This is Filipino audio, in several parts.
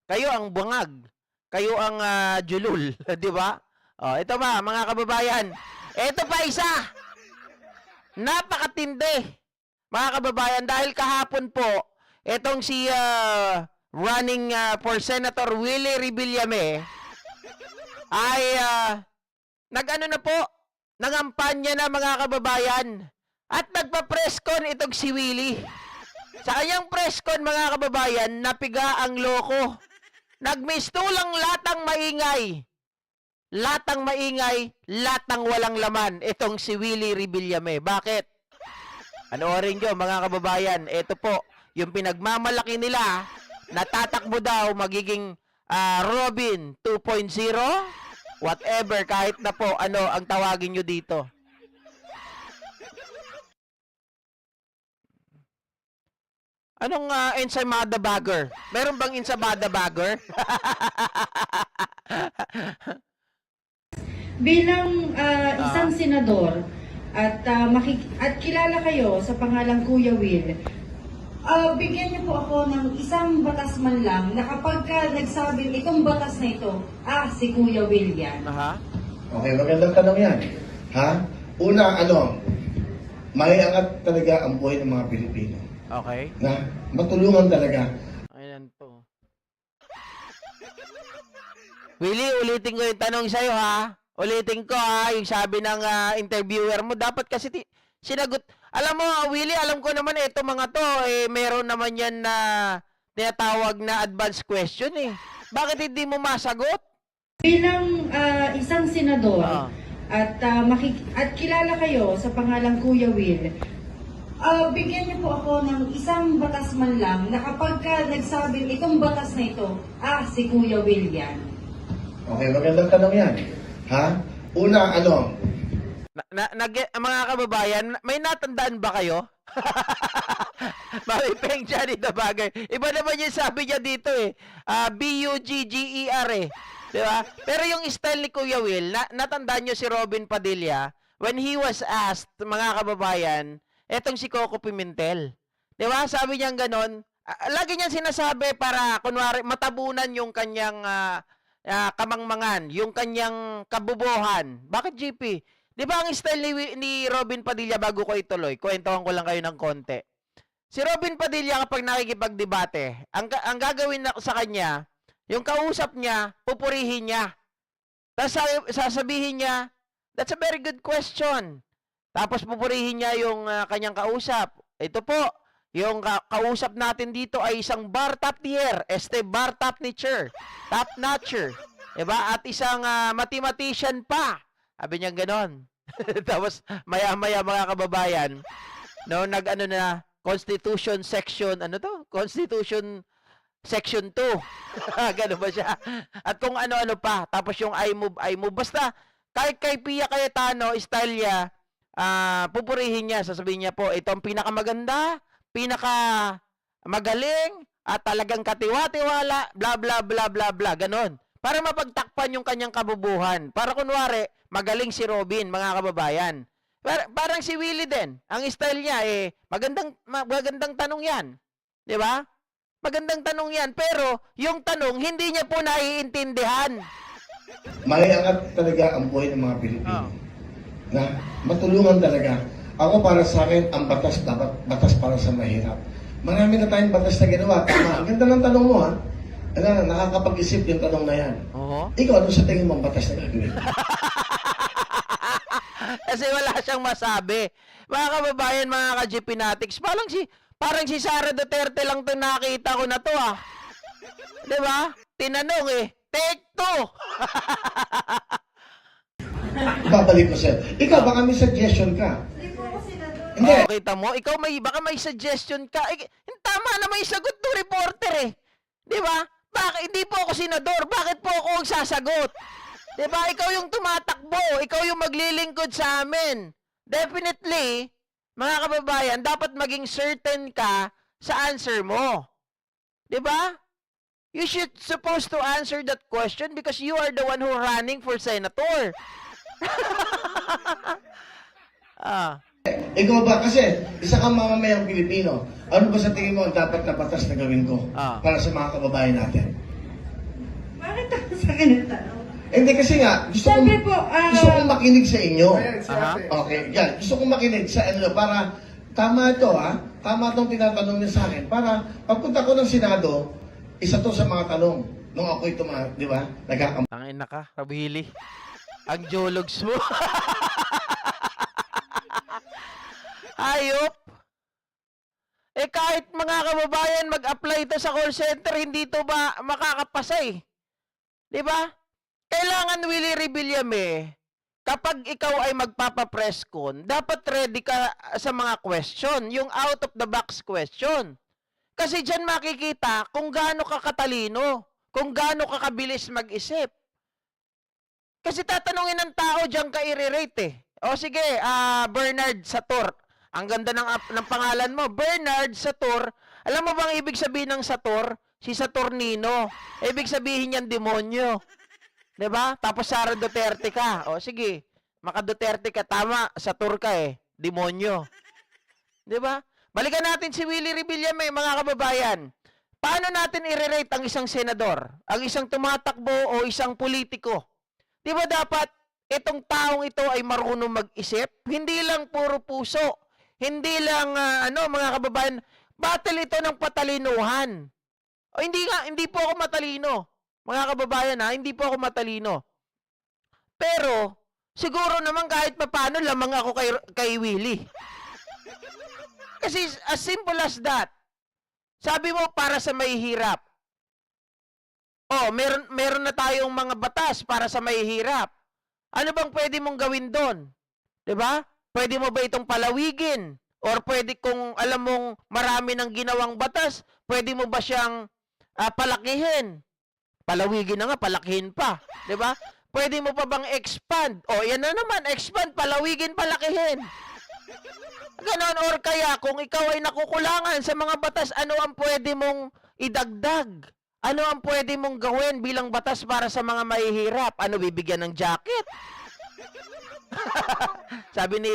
Kayo ang bungag. Kayo ang julul, 'di ba? Oh, ito ba mga kababayan? Ito pa isa. Napakatindi. Mga kababayan, dahil kahapon po etong si running for Senator Willie Revillame ay nag-ano na po, nangampanya na mga kababayan at nagpa-press con itong si Willie. Sa kanyang press con mga kababayan, napiga ang loko. Nagmistulang latang maingay. Latang maingay, latang walang laman. Itong si Willie Revillame. Bakit? Panoorin nyo mga kababayan. Ito po, yung pinagmamalaki nila, natatakbo daw magiging Robin 2.0. Whatever, kahit na po ano ang tawagin nyo dito. Anong ensaymada bagger? Meron bang ensaymada bagger? Bilang isang senador at kilala kayo sa pangalang Kuya Will, bigyan niyo po ako ng isang batas man lang na kapag ka nagsabing itong batas na ito, si Kuya Will yan. Aha. Okay, magandang tanong yan. Ha? Una, maiangat talaga ang buhay ng mga Pilipino. Okay. Na matulungan talaga. Ayan po. Willie, ulitin ko yung tanong sa'yo ha. Ulitin ko ha, yung sabi ng interviewer mo. Dapat kasi sinagot. Alam mo, Willie, alam ko naman ito mga to, meron naman yan na tinatawag na advanced question eh. Bakit hindi mo masagot? Bilang isang senador at kilala kayo sa pangalang Kuya Will, bigyan niyo po ako ng isang batas man lang na kapag ka nagsabing itong batas na ito, si Kuya Will yan. Okay, magandang tanong yan. Ha? Una, mga kababayan, may natandaan ba kayo? Maripeng Johnny the Bagger. Iba naman yung sabi niya dito eh. B-U-G-G-E-R eh. Diba? Pero yung style ni Kuya Will, natandaan nyo si Robin Padilla, when he was asked, mga kababayan, etong si Coco Pimentel. Diba? Sabi niya ganon. Lagi niyang sinasabi para, kunwari, matabunan yung kanyang kamangmangan, yung kanyang kabubuhan. Bakit, GP? Di ba ang style ni Robin Padilla, bago ko ituloy, kwentuhan ko lang kayo ng konti. Si Robin Padilla kapag nakikipagdebate, ang gagawin sa kanya, yung kausap niya, pupurihin niya. Tapos sasabihin niya, that's a very good question. Tapos pupurihin niya yung kanyang kausap. Ito po, yung kausap natin dito ay isang bar top tier, bar top notcher, top notcher. Diba? At isang mathematician pa. Sabi niya ganon. Tapos maya-maya mga kababayan, no, nag-ano na, Constitution section, ano to? Constitution section 2. Gano'n ba siya? At kung ano-ano pa. Tapos yung I move. Basta, kahit kay Pia Cayetano, style niya, pupurihin niya, sasabihin niya po, ito ang pinakamaganda, pinakamagaling, at talagang katiwa-tiwala, bla bla bla bla bla, ganon. Para mapagtakpan yung kanyang kabubuhan. Para kunwari, magaling si Robin, mga kababayan. Parang si Willie din. Ang style niya, magandang tanong yan. Di ba? Magandang tanong yan. Pero, yung tanong, hindi niya po naiintindihan. Maiangat talaga ang buhay ng mga Pilipino. Na matulungan talaga. Ako, para sa akin, ang batas dapat batas para sa mahirap. Marami na tayong batas na ginawa. Tama. Ang ganda ng tanong mo, ha? Nakakapag-isip yung tanong na yan. Ikaw, ano sa tingin mo ang batas na gagawin? Kasi wala siyang masabi. Mga kababayan, mga ka-GPnatics, parang si Sara Duterte lang ito nakita ko na to Diba? Tinanong take 2. Babalik ko sa'yo. Ikaw, baka may suggestion ka. Hindi. Kita mo, ikaw baka may suggestion ka. Tama na may sagot to reporter Di ba? Bakit hindi po ako senador? Bakit po ako ang sasagot? Di ba? Ikaw yung tumatakbo. Ikaw yung maglilingkod sa amin. Definitely, mga kababayan, dapat maging certain ka sa answer mo. Di ba? You should supposed to answer that question because you are the one who running for senator. Ikaw ba? Kasi isa kang mamamayang Pilipino. Ano ba sa tingin mo ang dapat na batas na gawin ko para sa mga kababayan natin? sa akin ang tanong. Hindi kasi nga, Sabi po, gusto kong makinig sa inyo. Aha. Okay, yan. Gusto kong makinig sa ano para tama ito tama itong tinatanong niya sa akin para pagpunta ko ng Senado, isa to sa mga tanong nung ako'y di ba? Tangin na ka, Rabili. Ang jologs mo. Ayop. Kahit mga kababayan mag-apply ito sa call center, hindi ito ba makakapasa eh. Di ba? Kailangan, Willie Rebillame, kapag ikaw ay magpapa-press con, dapat ready ka sa mga question, yung out of the box question. Kasi dyan makikita kung gaano ka katalino, kung gaano ka kabilis mag-isip. Kasi tatanungin ng tao dyan ka i-rate eh. O sige, Bernard Sator. Ang ganda ng pangalan mo, Bernard Sator. Alam mo bang ibig sabihin ng Sator? Si Saturnino. Ibig sabihin niyan demonyo. 'Di ba? Tapos Sara Duterte ka. O sige, maka Duterte ka, tama, Sator ka eh, demonyo. 'Di ba? Balikan natin si Willie Rebillame, mga kababayan. Paano natin i-rate ang isang senador, ang isang tumatakbo o isang politiko? 'Di ba dapat itong taong ito ay marunong mag-isip? Hindi lang puro puso. Hindi lang mga kababayan, battle ito ng patalinuhan. O hindi po ako matalino. Mga kababayan hindi po ako matalino. Pero siguro naman kahit papaano lamang ako kay Willie. Kasi as simple as that. Sabi mo para sa mahihirap. Oh, meron na tayong mga batas para sa mahihirap. Ano bang pwede mong gawin doon? 'Di ba? Pwede mo ba itong palawigin? Or pwede kung alam mong marami ng ginawang batas, pwede mo ba siyang palakihin? Palawigin na nga, palakihin pa. 'Di ba? Pwede mo pa bang expand? O, yan na naman, expand, palawigin, palakihin. Ganon, or kaya kung ikaw ay nakukulangan sa mga batas, ano ang pwede mong idagdag? Ano ang pwede mong gawin bilang batas para sa mga mahihirap? Ano, bibigyan ng jacket? Sabi ni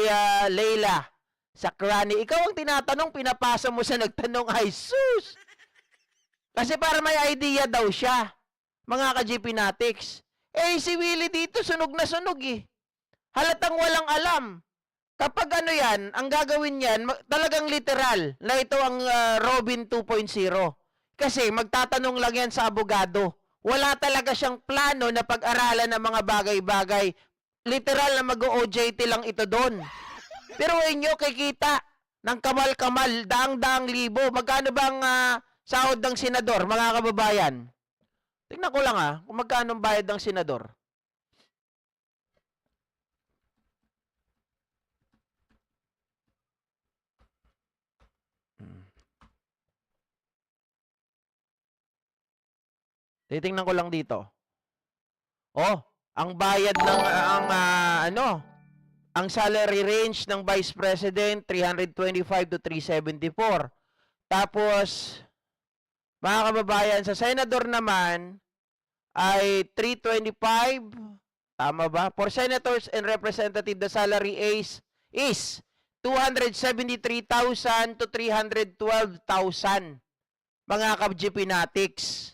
Leila Sakrani, ikaw ang tinatanong, pinapasa mo sa nagtanong, ay sus! Kasi para may idea daw siya, mga ka-GP Natics. Si Willie dito, sunog na sunog eh. Halatang walang alam. Kapag yan, ang gagawin yan, talagang literal, na ito ang Robin 2.0. Kasi magtatanong lang yan sa abogado. Wala talaga siyang plano na pag-aralan ng mga bagay-bagay. Literal na mag-OJT lang ito doon. Pero inyo kikita ng kamal-kamal, daang-daang libo. Magkano bang sahod ng senador, mga kababayan? Tingnan ko lang kung magkano ang bayad ng senador. Titingnan ko lang dito. Oh, ang bayad ng ang salary range ng Vice President 325 to 374. Tapos mga kababayan, sa senador naman ay 325. Tama ba? For senators and representatives, the salary is 273,000 to 312,000. Mga ka-GP Natics.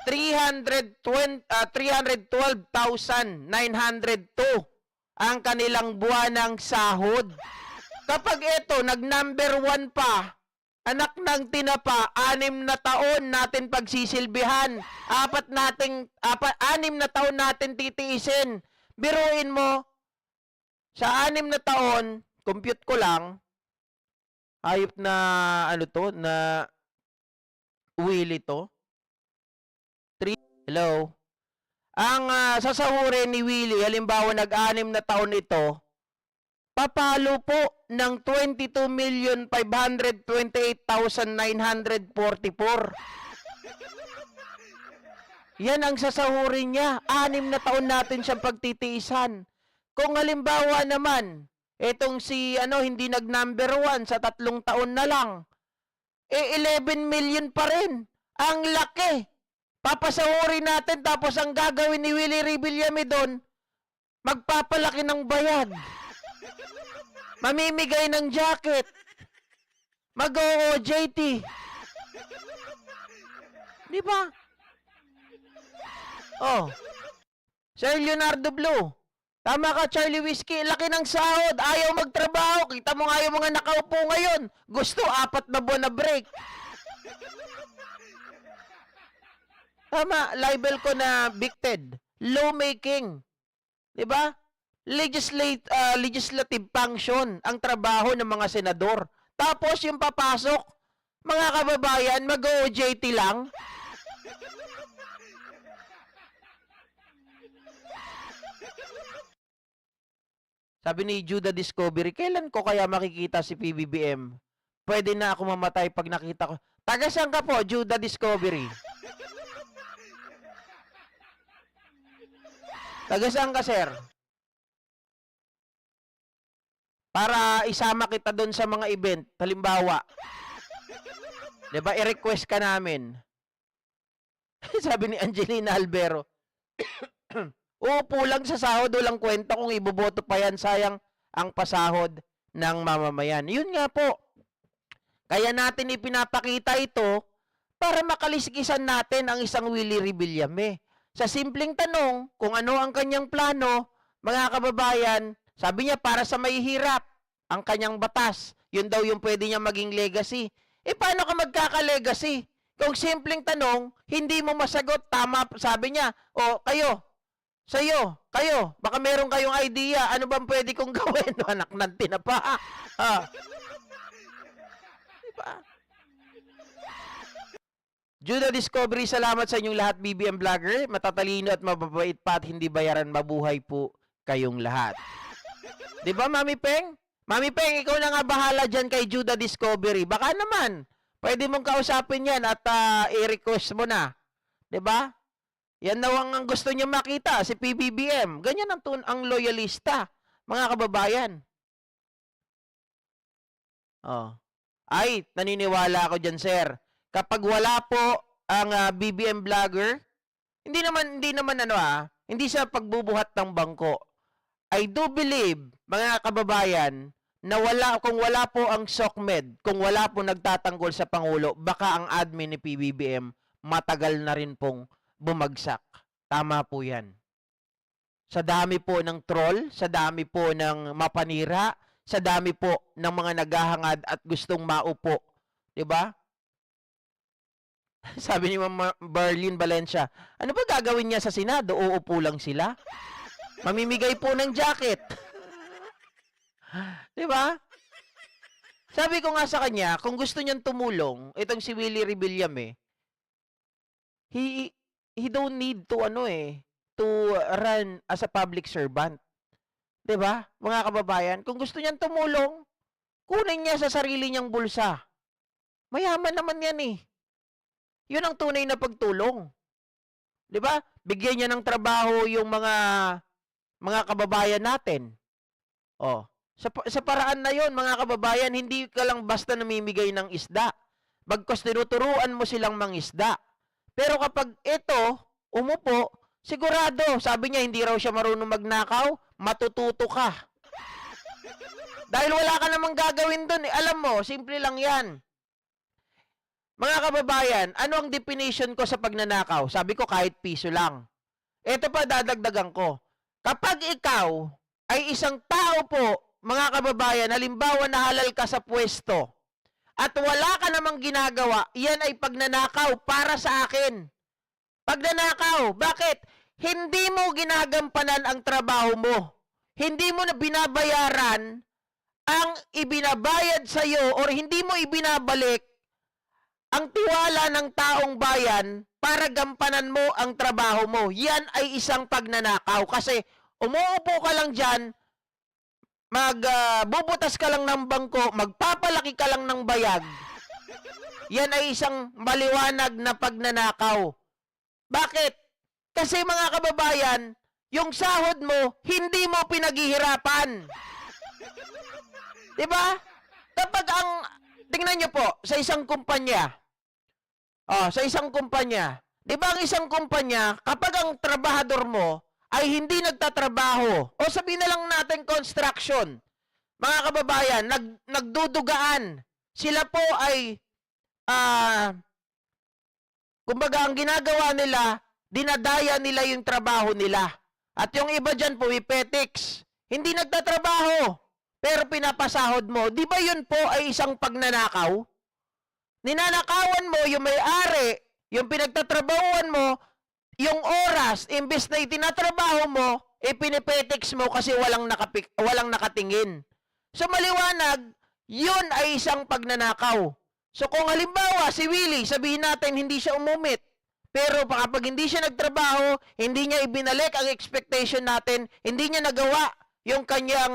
312,902 ang kanilang buwanang sahod. Kapag ito, nag-number 1 pa, anak ng tinapa, 6 na taon natin pagsisilbihan, 6 na taon natin titiisin. Biruin mo, sa 6 na taon, compute ko lang, hayop na, na Willie to. Hello? Ang sasahurin ni Willie, halimbawa nag-6 na taon ito, papalo po ng 22,528,944. Yan ang sasahurin niya. 6 na taon natin siyang pagtitiisan. Kung halimbawa naman, etong si hindi nag-number 1 sa 3 taon na lang, 11 million pa rin. Ang laki. Papasahurin natin, tapos ang gagawin ni Willie Rebillame doon, magpapalaki ng bayad. Mamimigay ng jacket. Mag-OJT. Di ba? Oh. Sir Leonardo Blue. Tama ka, Charlie Whiskey. Laki ng sahod. Ayaw magtrabaho. Kita mo nga yung mga nakaupo ngayon. Gusto 4 na buwan na break. Tama, libel ko na Bicted. Lawmaking. 'Di ba? Legislative function ang trabaho ng mga senador. Tapos yung papasok, mga kababayan, mag-OJT lang. Sabi ni Judah Discovery, kailan ko kaya makikita si PBBM? Pwede na ako mamatay pag nakita ko. Taga saan ka po, Judah Discovery? Taga saan ka, sir? Para isama kita doon sa mga event. Halimbawa, 'di ba, i-request ka namin. Sabi ni Angelina Albero, uupo lang sa sahod, walang kwenta kung iboboto pa yan, sayang ang pasahod ng mamamayan. Yun nga po. Kaya natin ipinapakita ito para makaliskisan natin ang isang Willie Revillame. Sa simpleng tanong, kung ano ang kanyang plano, mga kababayan, sabi niya para sa mahihirap, ang kanyang batas, yun daw yung pwede niya maging legacy. Paano ka magkaka-legacy? Kung simpleng tanong, hindi mo masagot, tama, sabi niya, kayo, baka meron kayong idea, ano bang pwede kong gawin? Anak ng tinapa. Diba? Judah Discovery, salamat sa inyong lahat, BBM Vlogger. Matatalino at mababait pa at hindi bayaran, mabuhay po kayong lahat. Diba, Mami Peng? Mami Peng, ikaw na nga bahala dyan kay Judah Discovery. Baka naman, pwede mong kausapin yan at i-request mo na. Diba? Yan daw ang gusto niya makita, si PBBM. Ganyan ang loyalista, mga kababayan. Oh. Ay, naniniwala ako dyan, sir. Kapag wala po ang BBM vlogger, hindi naman hindi siya pagbubuhat ng bangko. I do believe, mga kababayan, na kung wala po ang SOCMED, kung wala po nagtatanggol sa Pangulo, baka ang admin ni PBBM matagal na rin pong bumagsak. Tama po yan. Sa dami po ng troll, sa dami po ng mapanira, sa dami po ng mga naghahangad at gustong maupo. Diba? Sabi ni Ma'am Berlin Valencia, ano ba gagawin niya sa Senado? Uupo lang sila? Mamimigay po ng jacket. Diba? Sabi ko nga sa kanya, kung gusto niyang tumulong, itong si Willie Revillame, he don't need to to run as a public servant. 'Di ba? Mga kababayan, kung gusto niyang tumulong, kunin niya sa sarili niyang bulsa. Mayaman naman 'yan eh. 'Yun ang tunay na pagtulong. 'Di ba? Bigyan niya ng trabaho yung mga kababayan natin. Oh, sa paraan na 'yon, mga kababayan, hindi ka lang basta namimigay ng isda. Bagkus tinuturuan mo silang mangisda. Pero kapag ito, umupo, sigurado, sabi niya, hindi raw siya marunong magnakaw, matututo ka. Dahil wala ka namang gagawin dun. Alam mo, simple lang yan. Mga kababayan, ano ang definition ko sa pagnanakaw? Sabi ko, kahit piso lang. Ito pa, dadagdagan ko. Kapag ikaw ay isang tao po, mga kababayan, halimbawa nahalal ka sa pwesto, at wala ka namang ginagawa, yan ay pagnanakaw para sa akin. Pagnanakaw. Bakit? Hindi mo ginagampanan ang trabaho mo. Hindi mo na binabayaran ang ibinabayad sa iyo or hindi mo ibinabalik ang tiwala ng taong bayan para gampanan mo ang trabaho mo. Yan ay isang pagnanakaw. Kasi umuupo ka lang dyan, bubutas ka lang ng bangko, magpapalaki ka lang ng bayag. Yan ay isang maliwanag na pagnanakaw. Bakit? Kasi mga kababayan, yung sahod mo, hindi mo pinaghihirapan. Diba? Kapag tingnan nyo po, sa isang kumpanya, diba ang isang kumpanya, kapag ang trabahador mo, ay hindi nagtatrabaho, o sabihin na lang natin construction, mga kababayan, nagdudugaan, sila po ay, kumbaga ang ginagawa nila, dinadaya nila yung trabaho nila. At yung iba dyan, pumipetics. Hindi nagtatrabaho, pero pinapasahod mo. Di ba yun po ay isang pagnanakaw? Ninanakawan mo yung may-ari, yung pinagtatrabahuan mo, yung oras, imbes na itinatrabaho mo, pinipetics mo kasi walang nakatingin. So maliwanag, yun ay isang pagnanakaw. So kung halimbawa si Willie, sabihin natin hindi siya umumit, pero kapag hindi siya nagtrabaho, hindi niya ibinalik ang expectation natin, hindi niya nagawa yung kanyang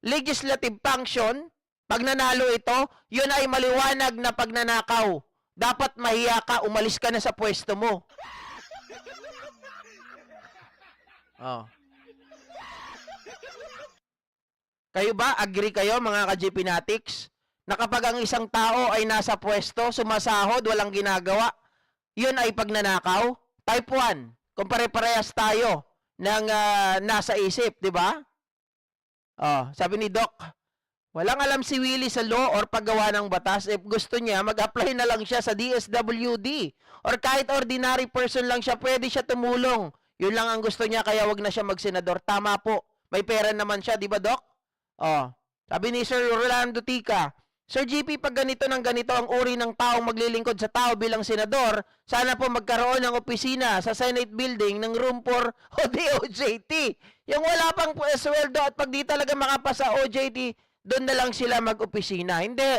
legislative function, pag nanalo ito, yun ay maliwanag na pagnanakaw. Dapat mahiya ka, umalis ka na sa pwesto mo. Oh. Kayo ba, agree kayo mga ka-GP Natics, na kapag ang isang tao ay nasa pwesto, sumasahod, walang ginagawa, yun ay pagnanakaw? Type 1, kung pare-parehas tayo ng nasa isip, di ba? Oh, sabi ni Doc, walang alam si Willie sa law or paggawa ng batas. If gusto niya, mag-apply na lang siya sa DSWD. Or kahit ordinary person lang siya, pwede siya tumulong. Yun lang ang gusto niya, kaya wag na siya magsenador. Tama po. May pera naman siya, di ba, Doc? Oh, sabi ni Sir Rolando Tica, Sir GP, pag ganito ng ganito ang uri ng taong maglilingkod sa tao bilang senador, sana po magkaroon ng opisina sa Senate Building ng room for OJT. Yung wala pang sweldo at pag di talaga makapasa OJT, doon na lang sila mag-opisina. Hindi.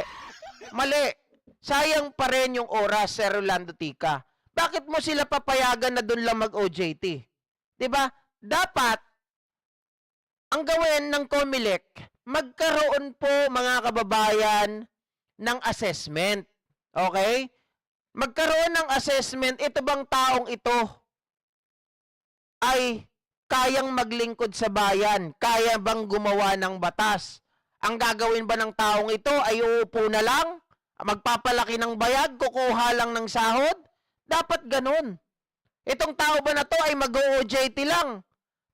Mali. Sayang pa rin yung oras, Sir Rolando Tica. Bakit mo sila papayagan na doon lang mag-OJT? Diba? Dapat, ang gawin ng COMELEC, magkaroon po mga kababayan ng assessment. Okay? Magkaroon ng assessment, ito bang taong ito ay kayang maglingkod sa bayan? Kaya bang gumawa ng batas? Ang gagawin ba ng taong ito ay uupo na lang? Magpapalaki ng bayad? Kukuha lang ng sahod? Dapat ganun. Itong tao ba na to ay mag-OJT lang?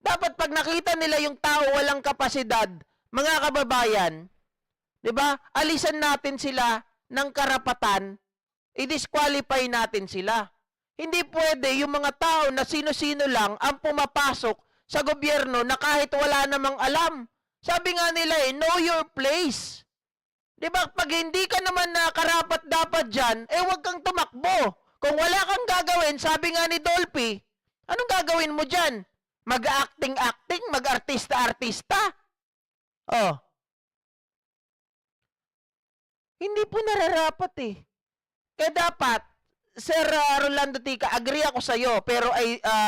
Dapat pag nakita nila yung tao walang kapasidad, mga kababayan, 'di ba? Alisan natin sila ng karapatan, i-disqualify natin sila. Hindi pwede yung mga tao na sino-sino lang ang pumapasok sa gobyerno na kahit wala namang alam. Sabi nga nila know your place. 'Di ba? Pag hindi ka naman na karapat-dapat diyan, wag kang tumakbo. Kung wala kang gagawin, sabi nga ni Dolphy, anong gagawin mo diyan? Mag-acting-acting, mag-artista-artista? Oh. Hindi po nararapat eh. Kaya dapat, Sir Rolando Tica, agree ako sa iyo,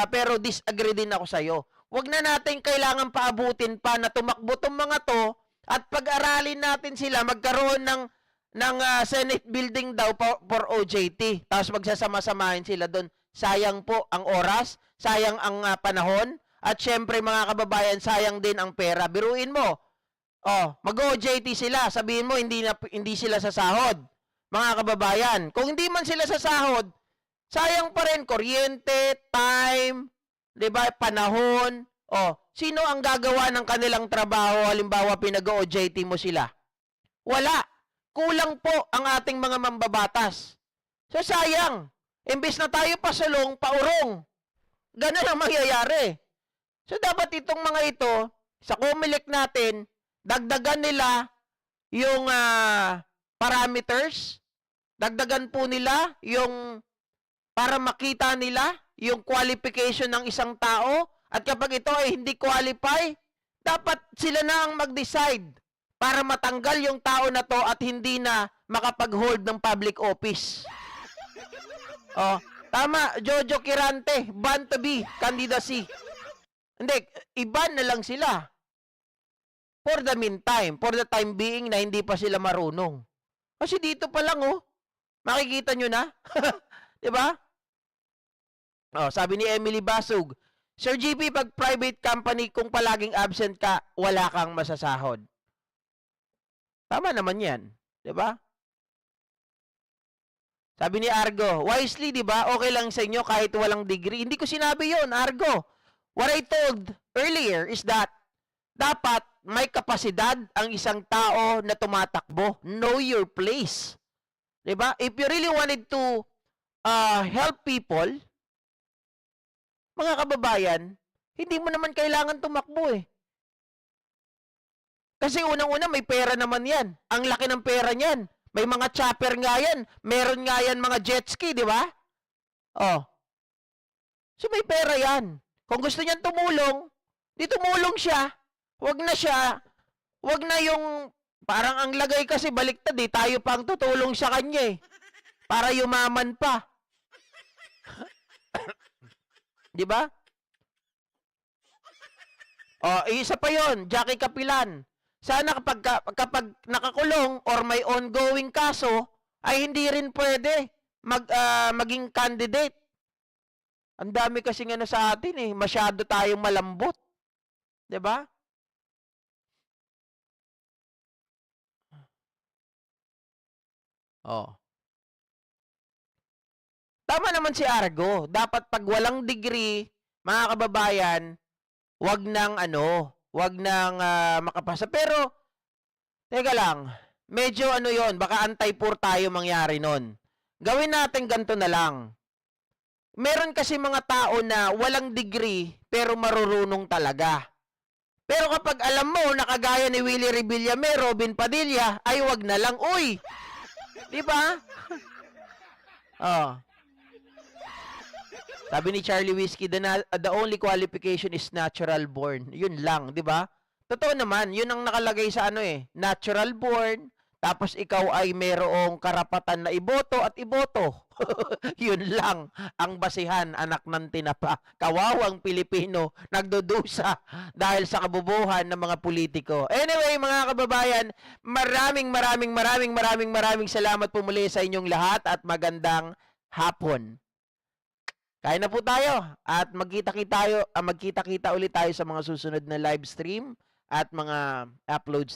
pero disagree din ako sa iyo. Huwag na natin kailangan paabutin pa na tumakbo tong mga to at pag-aralin natin sila magkaroon ng Senate building daw for OJT. Tapos magsasama-samahin sila doon. Sayang po ang oras, sayang ang panahon, at syempre mga kababayan, sayang din ang pera. Biruin mo. Oh, mag-OJT sila. Sabihin mo hindi sila sa sahod. Mga kababayan, kung hindi man sila sa sahod, sayang pa rin kuryente, time, 'di ba, panahon. Oh, sino ang gagawa ng kanilang trabaho halimbawa pinag-OJT mo sila? Wala. Kulang po ang ating mga mambabatas. So sayang. Imbes na tayo pasulong, paurong. Ganun ang mangyayari. So dapat itong mga ito, sa COMELEC natin, dagdagan nila yung parameters, dagdagan po nila yung para makita nila yung qualification ng isang tao, at kapag ito ay hindi qualify, dapat sila na ang mag-decide para matanggal yung tao na to at hindi na makapag-hold ng public office. Oh, tama, Jojo Kirante, ban to be, candidacy. Hindi, iban na lang sila. For the meantime, for the time being na hindi pa sila marunong. Kasi dito pa lang, oh. Makikita nyo na. Diba? Oh, sabi ni Emily Basug, Sir GP, pag private company, kung palaging absent ka, wala kang masasahod. Tama naman yan. Diba? Sabi ni Argo, wisely, diba? Okay lang sa inyo kahit walang degree. Hindi ko sinabi yon, Argo. What I told earlier is that dapat may kapasidad ang isang tao na tumatakbo. Know your place. Diba? If you really wanted to help people, mga kababayan, hindi mo naman kailangan tumakbo eh. Kasi unang-una may pera naman yan. Ang laki ng pera niyan. May mga chopper nga yan. Meron nga yan mga jet ski, di ba? Oh. So may pera yan. Kung gusto niyan tumulong, di tumulong siya. Wag na siya. Wag na yung, parang ang lagay kasi baliktad eh. Tayo pa ang tutulong sa kanya eh. Para yumaman pa. Di ba? Oh, isa pa yon, Jackie Kapilan. Sana kapag nakakulong or may ongoing kaso, ay hindi rin pwede maging candidate. Ang dami kasi nga sa atin eh. Masyado tayong malambot. 'Di ba? Oh. Tama naman si Argo. Dapat pag walang degree, mga kababayan, wag nang makapasa. Pero, teka lang, medyo yon, baka anti-poor tayo mangyari nun. Gawin natin ganito na lang. Meron kasi mga tao na walang degree, pero marurunong talaga. Pero kapag alam mo, nakagaya ni Willie Revillame, Robin Padilla, ay wag na lang, uy! Di ba? Oh. Sabi ni Charlie Whiskey, the only qualification is natural born. Yun lang, di ba? Totoo naman, yun ang nakalagay sa natural born, tapos ikaw ay mayroong karapatan na iboto at iboto. Yun lang ang basihan, anak ng tinapa. Kawawang Pilipino, nagdudusa dahil sa kabubuhan ng mga politiko. Anyway, mga kababayan, maraming salamat po muli sa inyong lahat at magandang hapon. Kain na po tayo at magkita-kita ulit tayo sa mga susunod na live stream at mga uploads